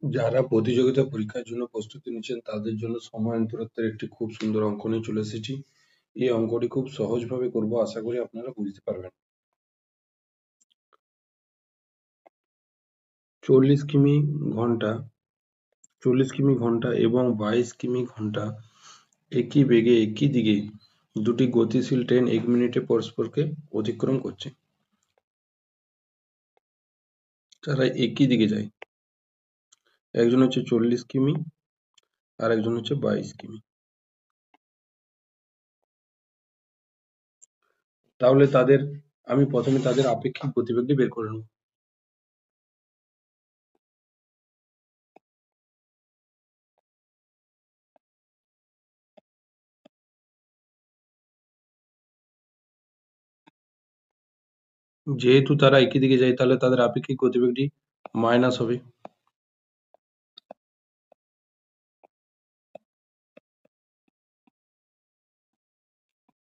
যারা প্রতিযোগিতা পরীক্ষার জন্য প্রস্তুতি নিচ্ছেন তাদের জন্য সময় দূরত্বের একটি খুব সুন্দর অঙ্ক নিয়ে চলে এসেছি। এই অঙ্কটি খুব সহজভাবে করব, আশা করি আপনারা বুঝতে পারবেন। 40 কিমি ঘন্টা 40 কিমি ঘন্টা এবং 22 কিমি ঘন্টা একই বেগে একই দিকে দুটি গতিশীল ট্রেন 1 মিনিটে পরস্পরকে অতিক্রম করছে। তারা একই দিকে যায়। একজন হচ্ছে 40 কিমি আর একজন হচ্ছে 22 কিমি। তাহলে আমি প্রথমে তাদের আপেক্ষিক গতিবেগটি বের করে নেব। যেহেতু তারা একই দিকে যায় তাহলে তাদের আপেক্ষিক গতিবেগটি মাইনাস হবে।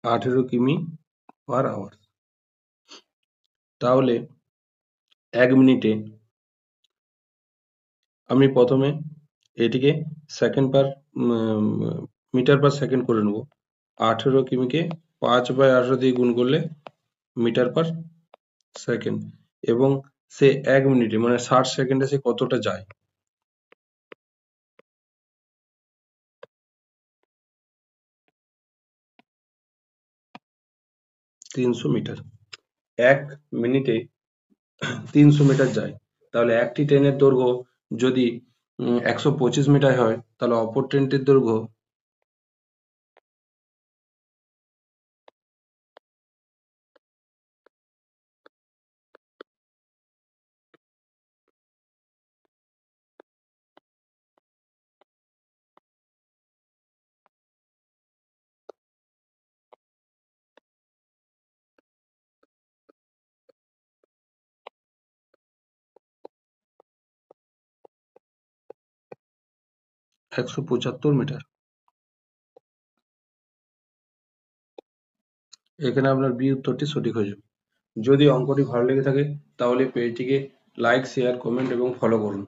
আঠেরো কিমি পার আওয়ার। তাহলে 1 মিনিটে আমি প্রথমে এটিকে second per metre per second করে নেব। 18 কিমিকে 5/18 দিয়ে গুণ করলে মিটার পার সেকেন্ড, এবং সে 1 মিনিটে মানে 60 সেকেন্ডে সে কতটা যায়। তিনশো মিটার। 1 মিনিটে 300 মিটার যায়। তাহলে একটি ট্রেনের দৈর্ঘ্য যদি 125 মিটার হয় তাহলে অপর ট্রেনটির দৈর্ঘ্য 175 মিটার। এখানে আপনার বি উত্তরটি সঠিক হয়ে যাবে। যদি অঙ্কটি ভালো লেগে থাকে তাহলে পেজটিকে লাইক, শেয়ার, কমেন্ট এবং ফলো করুন।